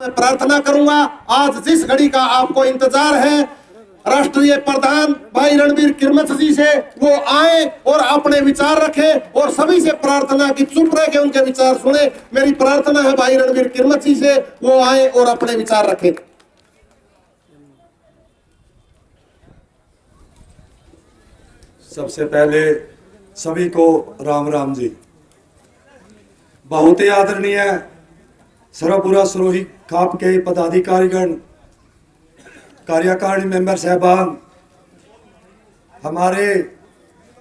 मैं प्रार्थना करूंगा आज जिस घड़ी का आपको इंतजार है राष्ट्रीय प्रधान भाई रणबीर किरमत जी से, वो आए और अपने विचार रखे और सभी से प्रार्थना की चुप रह के उनके विचार सुने। मेरी प्रार्थना है भाई रणबीर किरमत जी से, वो आए और अपने विचार रखें। सबसे पहले सभी को राम राम जी। बहुत ही आदरणीय सर्वपुरा सरोही खाप के पदाधिकारीगण, कार्यकारिणी मेंबर साहबान, हमारे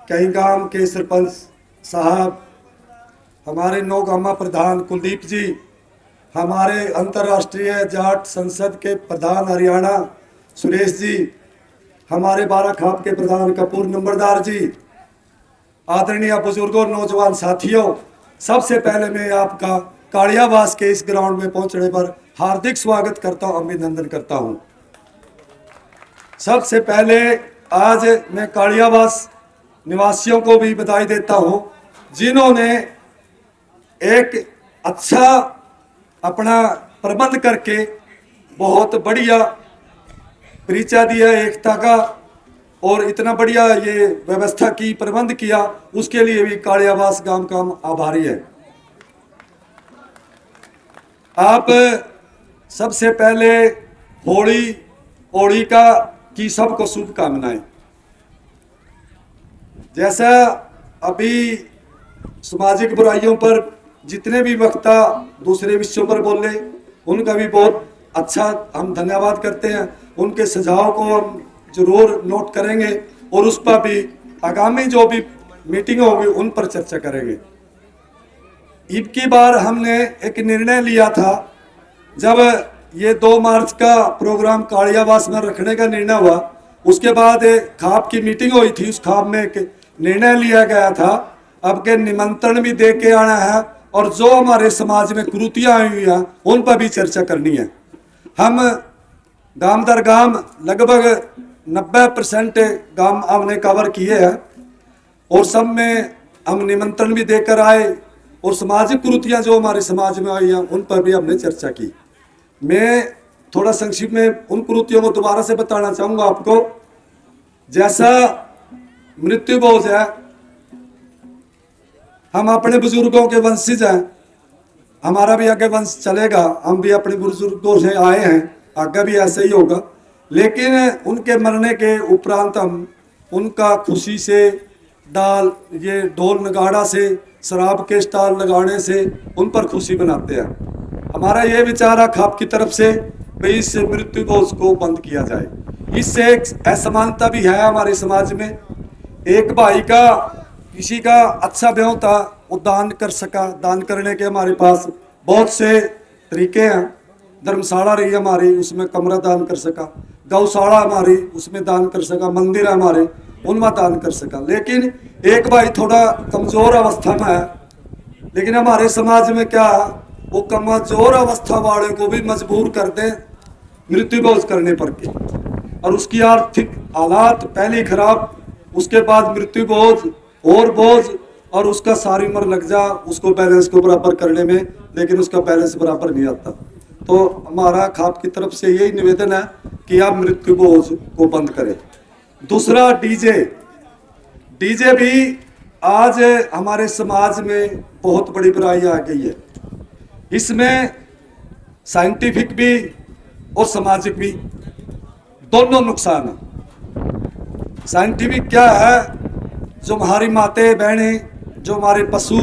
कई गांव के सरपंच साहब, हमारे नौगामा प्रधान कुलदीप जी, हमारे अंतर्राष्ट्रीय जाट संसद के प्रधान हरियाणा सुरेश जी, हमारे बारा खाप के प्रधान कपूर नंबरदार जी, आदरणीय बुजुर्गों, नौजवान साथियों, सबसे पहले मैं आपका कालियावास के इस ग्राउंड में पहुंचने पर हार्दिक स्वागत करता हूं, अभिनंदन करता हूं। सबसे पहले आज मैं कालियावास निवासियों को भी बधाई देता हूं, जिन्होंने एक अच्छा अपना प्रबंध करके बहुत बढ़िया परिचय दिया एकता का और इतना बढ़िया ये व्यवस्था की, प्रबंध किया, उसके लिए भी कालियावास गांव का आभारी है। आप सबसे पहले होली का की सबको शुभकामनाएं। जैसा अभी सामाजिक बुराइयों पर जितने भी वक्ता दूसरे विषयों पर बोले, उनका भी बहुत अच्छा हम धन्यवाद करते हैं। उनके सुझाव को हम जरूर नोट करेंगे और उस पर भी आगामी जो भी मीटिंग होगी उन पर चर्चा करेंगे। इबकी बार हमने एक निर्णय लिया था, जब ये 2 मार्च का प्रोग्राम कालियावास में रखने का निर्णय हुआ, उसके बाद खाप की मीटिंग हुई थी, उस खाप में एक निर्णय लिया गया था अब के निमंत्रण भी दे के आना है और जो हमारे समाज में कुरीतियां आई हुई हैं उन पर भी चर्चा करनी है। हम गांव दर गांव लगभग 90% गांव हमने कवर किए हैं और सब में हम निमंत्रण भी देकर आए और सामाजिक कुरीतियां जो हमारे समाज में आई हैं उन पर भी हमने चर्चा की। मैं थोड़ा संक्षिप्त में उन कुरीतियों को दोबारा से बताना चाहूँगा आपको। जैसा मृत्यु बोझ है, हम अपने बुजुर्गों के वंशज हैं, हमारा भी आगे वंश चलेगा, हम भी अपने बुजुर्गों से आए हैं, आगे भी ऐसे ही होगा। लेकिन उनके मरने के उपरांत हम उनका खुशी से ये ढोल नगाड़ा से, शराब के स्टॉल लगाने से उन पर खुशी बनाते हैं। हमारा ये विचार है खाप की तरफ से भाई इस मृत्यु बोझ को बंद किया जाए। इससे एक असमानता भी है हमारे समाज में। एक भाई का किसी का अच्छा ब्याह था, वो दान कर सका, दान करने के हमारे पास बहुत से तरीके हैं। धर्मशाला रही हमारी, उसमें कमरा दान कर सका, गौशाला हमारी, उसमें दान कर सका, मंदिर है हमारे, उनमें दान कर सका। लेकिन एक भाई थोड़ा कमजोर अवस्था में है, लेकिन हमारे समाज में क्या, वो कमजोर अवस्था वाले को भी मजबूर कर दे मृत्यु बोझ करने पर के, और उसकी आर्थिक हालात पहले खराब, उसके बाद मृत्यु बोझ और बोझ, और उसका सारी उम्र लग जा उसको बैलेंस को बराबर करने में, लेकिन उसका बैलेंस बराबर नहीं आता। तो हमारा खाप की तरफ से यही निवेदन है कि आप मृत्यु बोझ को बंद करें। दूसरा डीजे भी आज हमारे समाज में बहुत बड़ी बुराई आ गई है। इसमें साइंटिफिक भी और सामाजिक भी दोनों नुकसान है। साइंटिफिक क्या है, जो हमारी माते बहनें, जो हमारे पशु,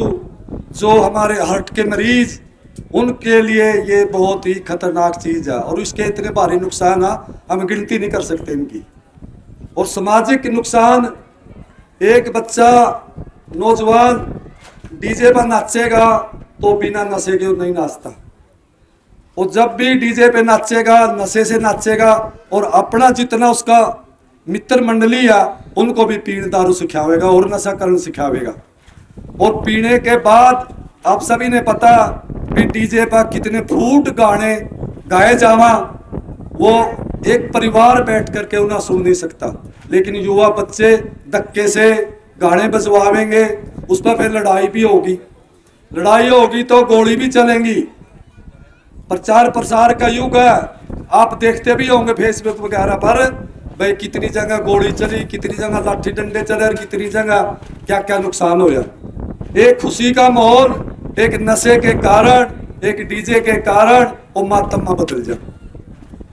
जो हमारे हार्ट के मरीज, उनके लिए ये बहुत ही खतरनाक चीज़ है और इसके इतने भारी नुकसान है, हम गिनती नहीं कर सकते इनकी। और सामाजिक नुकसान, एक बच्चा नौजवान डीजे पर नाचेगा तो बिना नशे के नहीं नाचता, और जब भी डीजे पे नाचेगा नशे से नाचेगा और अपना जितना उसका मित्र मंडली है उनको भी पीने दारू सिखावेगा और नशा करण सिखावेगा। और पीने के बाद आप सभी ने पता भी डीजे पर कितने फूट गाने गाए जावा, वो एक परिवार बैठ करके उन्हें सुन नहीं सकता। लेकिन युवा बच्चे धक्के से गाने बजवावेंगे, उस पर फिर लड़ाई भी होगी, लड़ाई होगी तो गोली भी चलेंगी। प्रचार प्रसार का युग है। आप देखते भी होंगे फेसबुक वगैरह पर भाई कितनी जगह गोली चली, कितनी जगह लाठी डंडे चले और कितनी जगह क्या क्या नुकसान होया। एक खुशी का माहौल, एक नशे के कारण, एक डीजे के कारण वो मातम बदल जाए।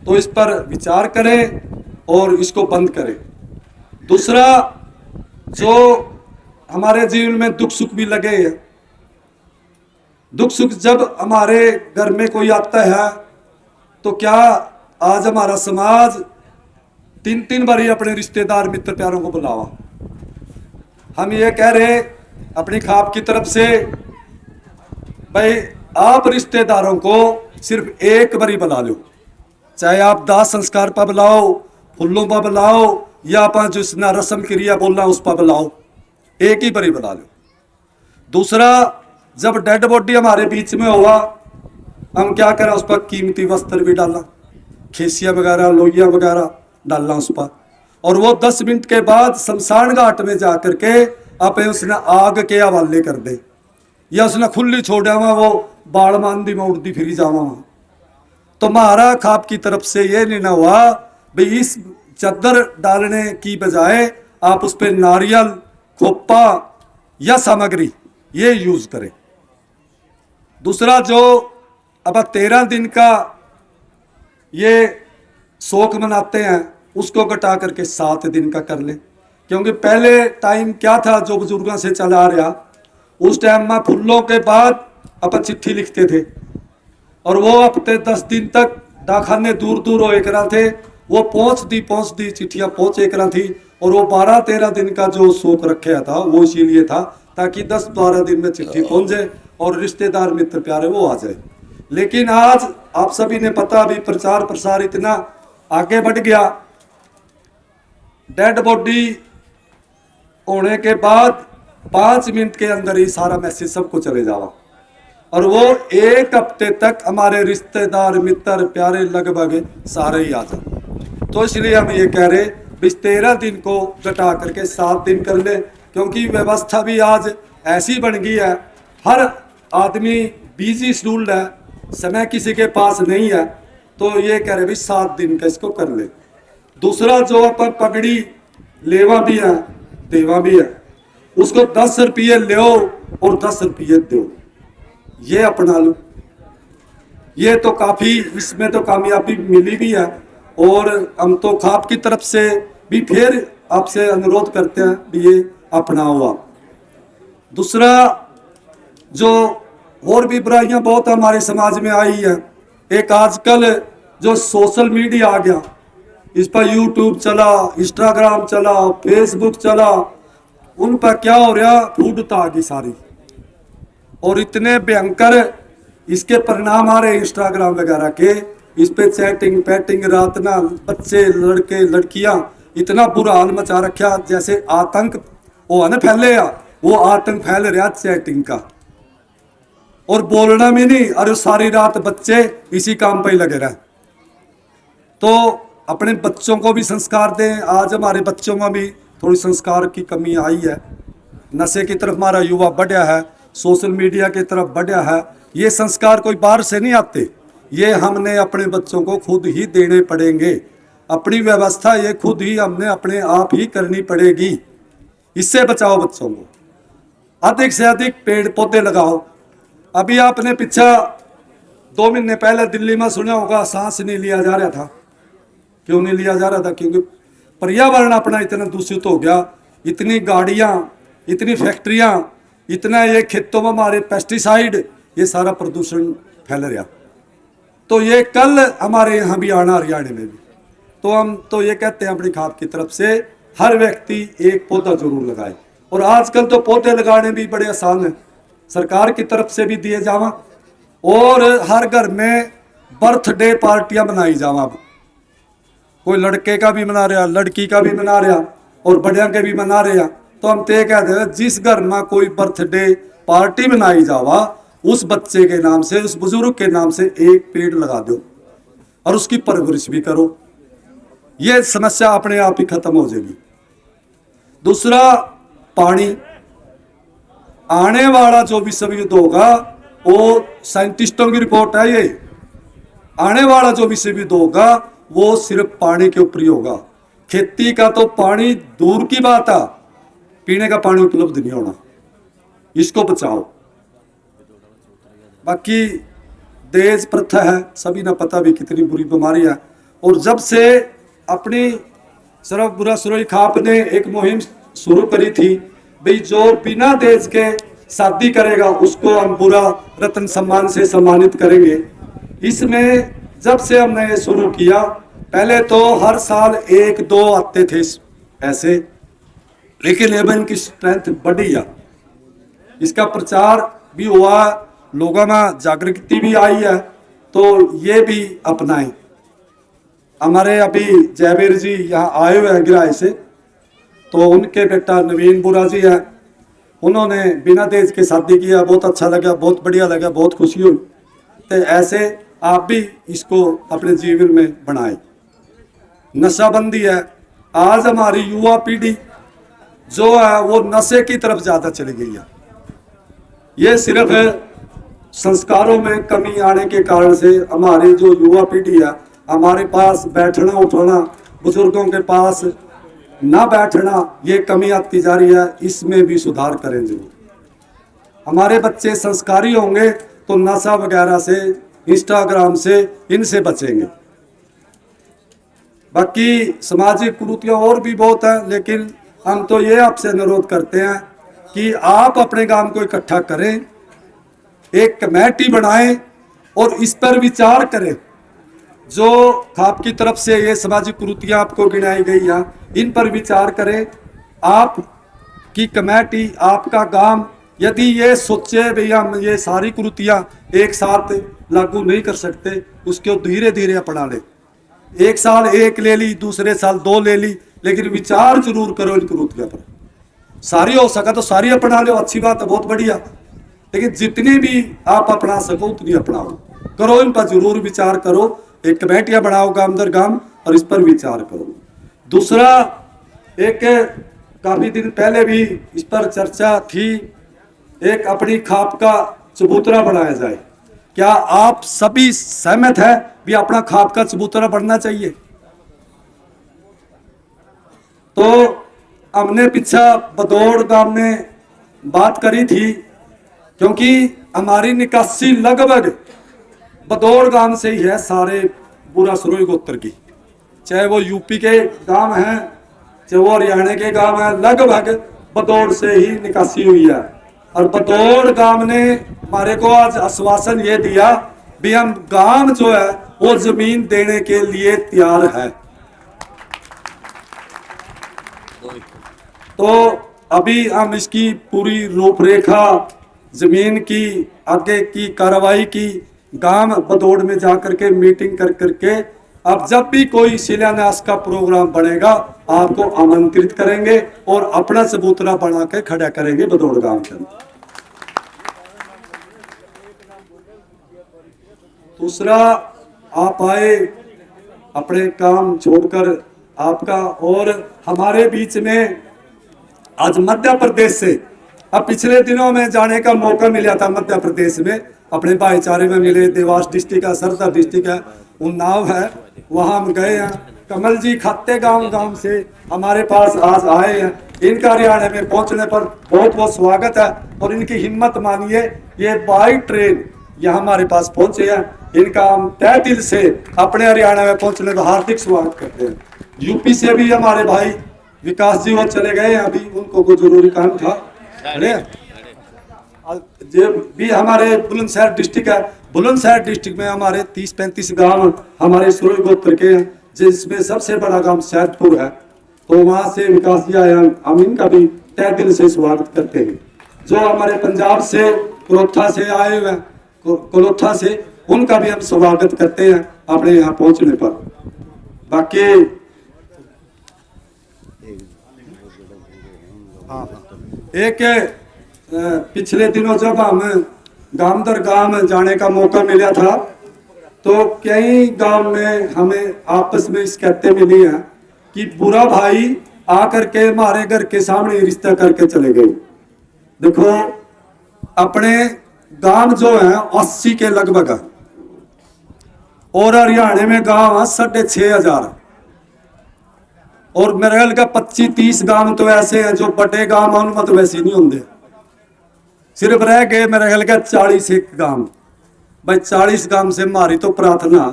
तो इस पर विचार करें और इसको बंद करें। दूसरा, जो हमारे जीवन में दुख सुख भी लगे हैं, दुख सुख जब हमारे घर में कोई आता है तो क्या आज हमारा समाज 3-3 बारी अपने रिश्तेदार मित्र प्यारों को बुलावा। हम ये कह रहे अपनी खाप की तरफ से भाई आप रिश्तेदारों को सिर्फ एक बारी बुला लो, चाहे आप दाह संस्कार पर बुलाओ, फूलों पर बुलाओ या आप जिसना रस्म क्रिया बोलना उस पर बुलाओ, एक ही बारी बुला लो। दूसरा, जब डेड बॉडी हमारे बीच में हुआ हम क्या करें, उस पर कीमती वस्त्र भी डालना, खेसिया वगैरह लोहिया वगैरह डालना उस पर, और वो 10 मिनट के बाद शमशान घाट में जा करके आप उसने आग के हवाले कर दे, या उसने खुली छोड़ा हुआ वो बाढ़ मांदी में उड़ती फिरी जावा। तो हमारा खाप की तरफ से ये निर्णय हुआ भाई इस चद्दर डालने की बजाय आप उस पर नारियल, खोपा या सामग्री ये यूज करें। दूसरा, जो अब 13 दिन का ये शोक मनाते हैं उसको घटा करके 7 दिन का कर ले, क्योंकि पहले टाइम क्या था जो बुजुर्गों से चला आ रहा, उस टाइम में फूलों के बाद अपन चिट्ठी लिखते थे और वो हफ्ते 10 दिन तक डाकखाने दूर दूर हो एक रहा थे, वो पहुंच दी चिट्ठियां पहुंच एक रहा थी, और वो 12-13 दिन का जो शोक रखा था वो इसीलिए था ताकि 10-12 दिन में चिट्ठी पहुंच जाए और रिश्तेदार मित्र प्यारे वो आ जाए। लेकिन आज आप सभी ने पता भी प्रचार प्रसार इतना आगे बढ़ गया, डेड बॉडी होने के बाद 5 मिनट के अंदर ही सारा मैसेज सबको चले जावा, और वो 1 हफ्ते तक हमारे रिश्तेदार मित्र प्यारे लगभग सारे ही आ जाए। तो इसलिए हम ये कह रहे इस 13 दिन को घटा करके 7 दिन कर ले, क्योंकि व्यवस्था भी आज ऐसी बन गई है, हर आदमी बिजी शेड्यूल्ड है, समय किसी के पास नहीं है, तो ये कह रहे भाई 7 दिन का इसको कर ले। दूसरा, जो अपन पगड़ी लेवा भी है देवा भी है, उसको 10 रुपये लो और 10 रुपये दो, ये अपना लो। ये तो काफी इसमें तो कामयाबी मिली भी है, और हम तो खाप की तरफ से भी फिर आपसे अनुरोध करते हैं भी ये अपनाओ आप। दूसरा, जो और भी बुराइयां बहुत हमारे समाज में आई है, एक आजकल जो सोशल मीडिया आ गया, इस पर यूट्यूब चला, इंस्टाग्राम चला, फेसबुक चला, उन पर क्या हो रहा, फूटता आ गई सारी, और इतने भयंकर इसके परिणाम आ रहे इंस्टाग्राम वगैरह के, इस पे चैटिंग पैटिंग रात ना बच्चे लड़के लड़कियां इतना बुरा हाल मचा रखा, जैसे आतंक वो है ना फैले, वो आतंक फैल रहा चैटिंग का, और बोलना भी नहीं, अरे सारी रात बच्चे इसी काम पे ही लगे रहे। तो अपने बच्चों को भी संस्कार दें। आज हमारे बच्चों में भी थोड़ी संस्कार की कमी आई है, नशे की तरफ हमारा युवा बढ़ा है, सोशल मीडिया की तरफ बढ़ा है। ये संस्कार कोई बाहर से नहीं आते, ये हमने अपने बच्चों को खुद ही देने पड़ेंगे, अपनी व्यवस्था ये खुद ही हमने अपने आप ही करनी पड़ेगी। इससे बचाओ बच्चों को, अधिक से अधिक पेड़ पौधे लगाओ। अभी आपने पीछा 2 महीने पहले दिल्ली में सुना होगा, सांस नहीं लिया जा रहा था। क्यों नहीं लिया जा रहा था? क्योंकि पर्यावरण अपना इतना दूषित हो गया, इतनी गाड़ियां, इतनी फैक्ट्रियां, इतना ये खेतों में हमारे पेस्टिसाइड, ये सारा प्रदूषण फैल रहा। तो ये कल हमारे यहाँ भी आना, हरियाणा में भी। तो हम तो ये कहते हैं अपनी खाप की तरफ से हर व्यक्ति एक पौधा जरूर लगाए, और आजकल तो पौधे लगाने भी बड़े आसान है, सरकार की तरफ से भी दिए जावा, और हर घर में बर्थडे पार्टियां बनाई जावा। कोई लड़के का भी मना रहा, लड़की का भी मना रहा, और बड़िया के भी मना रहा। तो हम तो कहते हैं जिस घर में कोई बर्थडे पार्टी बनाई जावा, उस बच्चे के नाम से, उस बुजुर्ग के नाम से एक पेड़ लगा दो और उसकी परवरिश भी करो, ये समस्या अपने आप ही खत्म हो जाएगी। दूसरा, पानी। आने वाला जो विश्व युद्ध होगा वो साइंटिस्टों की रिपोर्ट है, ये आने वाला जो विषय युद्ध होगा वो सिर्फ पानी के ऊपर ही होगा। खेती का तो पानी दूर की बात है, पीने का पानी उपलब्ध नहीं होना, इसको बचाओ। बाकी दहेज प्रथा है, सभी ने पता भी कितनी बुरी बीमारी है। और जब से अपनी सरफ बुरा सुरई खाप ने एक मुहिम शुरू करी थी, भाई जो बिना दहेज के शादी करेगा उसको हम बुरा रत्न सम्मान से सम्मानित करेंगे। इसमें जब से हमने ये शुरू किया, पहले तो हर साल 1-2 आते थे ऐसे, लेकिन अब इनकी स्ट्रेंथ बढ़ी है, इसका प्रचार भी हुआ, लोगों में जागृति भी आई है, तो ये भी अपनाएं। हमारे अभी जयवीर जी यहाँ आए हुए हैं गिराए से, तो उनके बेटा नवीन बुरा जी है, उन्होंने बिना दहेज के शादी किया, बहुत अच्छा लगा, बहुत बढ़िया लगा, बहुत खुशी हुई। तो ऐसे आप भी इसको अपने जीवन में बनाएं। नशाबंदी है, आज हमारी युवा पीढ़ी जो है वो नशे की तरफ ज्यादा चली गई है। ये सिर्फ संस्कारों में कमी आने के कारण से हमारी जो युवा पीढ़ी है, हमारे पास बैठना उठना, बुजुर्गों के पास ना बैठना, ये कमी आती जा रही है, इसमें भी सुधार करें जरूर। हमारे बच्चे संस्कारी होंगे तो नशा वगैरह से, इंस्टाग्राम से, इनसे बचेंगे। बाकी सामाजिक कुरीतियां और भी बहुत है, लेकिन हम तो ये आपसे अनुरोध करते हैं कि आप अपने गांव को इकट्ठा करें, एक कमेटी बनाएं और इस पर विचार करें। जो खाप की तरफ से ये सामाजिक कुरीतियां आपको गिनाई गई हैं, इन पर विचार करें। आप की कमेटी, आपका गांव यदि ये सोचे भैया हम ये सारी कुरीतियां एक साथ लागू नहीं कर सकते, उसको धीरे धीरे अपना ले। एक साल एक ले ली, दूसरे साल 2 ले ली, लेकिन विचार जरूर करो इन कुरीतियों पर। सारी हो सका तो सारी अपना लो, अच्छी बात है, बहुत बढ़िया, लेकिन जितनी भी आप अपना सको उतनी अपनाओ, करो, इन पर जरूर विचार करो। एक कमेटियां बनाओ गांव दर गांव और इस पर विचार करो। दूसरा, एक काफी दिन पहले भी इस पर चर्चा थी, एक अपनी खाप का चबूतरा बनाया जाए। क्या आप सभी सहमत हैं भी अपना खाप का चबूतरा बनना चाहिए? तो हमने पीछा बदौड़ गांव में बात करी थी, क्योंकि हमारी निकासी लगभग बदौड़ गांव से ही है, सारे बुरा सुरोई गोत्र की, चाहे वो यूपी के गांव हैं, चाहे वो हरियाणा के गांव हैं, लगभग बदौड़ से ही निकासी हुई है। और बदौड़ गांव ने हमारे को आज आश्वासन ये दिया भी हम गांव जो है वो जमीन देने के लिए तैयार है। तो अभी हम इसकी पूरी रूपरेखा, जमीन की आगे की कार्रवाई की गांव बदौड़ में जाकर के मीटिंग कर करके, अब जब भी कोई शिलान्यास का प्रोग्राम बनेगा आपको आमंत्रित करेंगे और अपना चबूतरा बना के खड़ा करेंगे बदौड़ गांव के अंदर। दूसरा, आप आए अपने काम छोड़कर, आपका और हमारे बीच में आज मध्य प्रदेश से, अब पिछले दिनों में जाने का मौका मिला था मध्य प्रदेश में, अपने भाईचारे में मिले, देवास डिस्ट्रिक्ट है, सरदा डिस्ट्रिक्ट है, उन्नाव है, वहां हम गए हैं। कमल जी खाते गांव से हमारे पास आज आए हैं। इनका हरियाणा में पहुंचने पर बहुत बहुत स्वागत है और इनकी हिम्मत मानिए, ये बाई ट्रेन यहाँ हमारे पास पहुंचे हैं। इनका हम तहे दिल से अपने हरियाणा में पहुंचने का हार्दिक स्वागत करते हैं। यूपी से भी हमारे भाई विकास जी वो चले गए हैं, अभी उनको कोई जरूरी काम था। जो भी हमारे बुलंदशहर डिस्ट्रिक्ट है, बुलंदशहर डिस्ट्रिक्ट में हमारे 30-35 गांव हमारे सुरोई गोत्र के हैं, जिसमें सबसे बड़ा गांव सैदपुर है। तो वहां से विकास जी आए, हम इनका भी तहे दिल से स्वागत करते हैं। जो हमारे पंजाब से कुरोथा से आए हुए हैं, कुलोथा से, उनका भी हम स्वागत करते हैं अपने यहाँ पहुंचने पर। बाकी एक पिछले दिनों जब हम गांव दर गांव जाने का मौका मिला था, तो कई गांव में हमें आपस में शिकायतें मिली हैं कि बुरा भाई आकर के हमारे घर के सामने रिश्ता करके चले गए। देखो, अपने गांव जो है 80 के लगभग है, और हरियाणा में गांव है 6,500 और मेरे ख्याल का 25-30 गांव तो ऐसे हैं जो बड़े गांव हैं उनमें तो वैसे नहीं होंगे। सिर्फ रह गए मेरे ख्याल का 40 एक गांव। भाई 40 गांव से हमारी तो प्रार्थना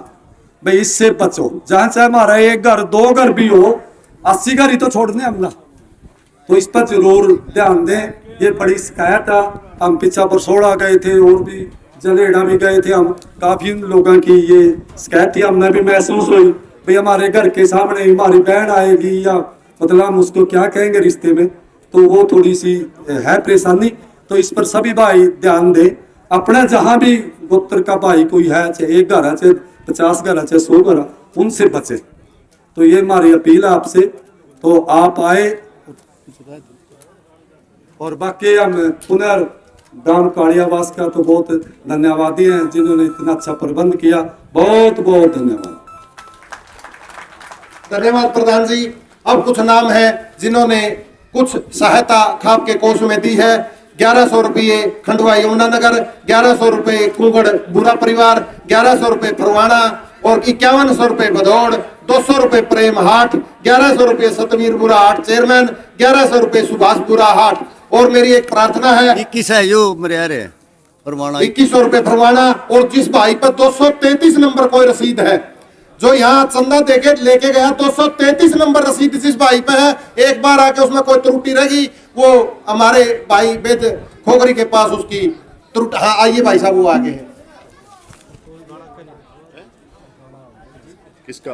भाई इससे बचो, जहां चाहे हमारा एक घर 2 घर भी हो, 80 घर ही तो छोड़ने हमला, तो इस पर जरूर ध्यान दें। ये बड़ी शिकायत है। हम पीछा परसोड़ा गए थे और भी जलेड़ा भी गए थे, हम काफी लोगों की ये शिकायत थी, हमने भी महसूस हुई भाई हमारे घर के सामने हमारी बहन आएगी या मतलब हम उसको क्या कहेंगे रिश्ते में, तो वो थोड़ी सी है परेशानी। तो इस पर सभी भाई ध्यान दें, अपना जहां भी गोत्र का भाई कोई है, चाहे 1 घर है, चाहे 50 घर है, चाहे 100 घर है, उनसे बचे। तो ये हमारी अपील है आपसे, तो आप आए। और बाकी हम पुनर्गाम कालियावास का तो बहुत धन्यवादी हैं जिन्होंने इतना अच्छा प्रबंध किया, बहुत बहुत धन्यवाद। धन्यवाद प्रधान जी। अब कुछ नाम है जिन्होंने कुछ सहायता खाप के कोष में दी है। 1100 रुपये खंडवा यमुनानगर, 1100 रुपये कुंगड़ बुरा परिवार, 1100 रुपये फरवाना और 5100 रुपये भदौड़, 200 रुपये प्रेम हाट, 1100 रुपये सतवीर बुरा हाट चेयरमैन, 1100 रुपये सुभाष बुरा हाट। और मेरी एक प्रार्थना है, 21 है यो मेरे फरमाना, 2100 रुपये फरमाना। और जिस भाई पर 233 नंबर कोई रसीद है, जो यहाँ चंदा देके लेके गया, 233 नंबर रसीद जिस भाई पे है, एक बार आके उसमें कोई त्रुटि रहेगी, वो हमारे भाई वेद खोगरी के पास उसकी त्रुटि। हाँ आइए भाई साहब, वो आगे है। किसका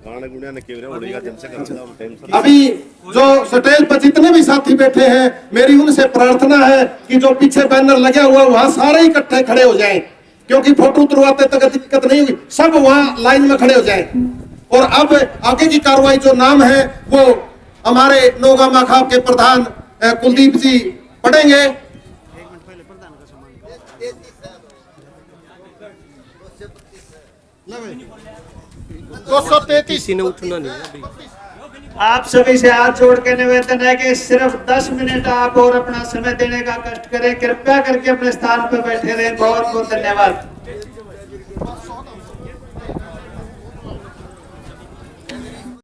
गाने गुड़िया ने क्यों उड़ेगा जिनसे टेंशन। अभी जो स्टेज पर जितने भी साथी बैठे हैं, मेरी उनसे प्रार्थना है कि जो पीछे बैनर लगा हुआ वहां सारे इकट्ठे खड़े हो जाएं, क्योंकि फोटो उतरवाते तक दिक्कत नहीं होगी, सब वहां लाइन में खड़े हो जाएं। और अब आगे की कार्रवाई जो नाम है वो हमारे नौगामा खाप के प्रधान कुलदीप जी पढ़ेंगे। 233 ने उठना नहीं अभी। आप सभी से हाथ जोड़ के निवेदन है कि सिर्फ 10 मिनट आप और अपना समय देने का कष्ट करें। कृपया करके अपने स्थान पर बैठे रहें। बहुत बहुत धन्यवाद।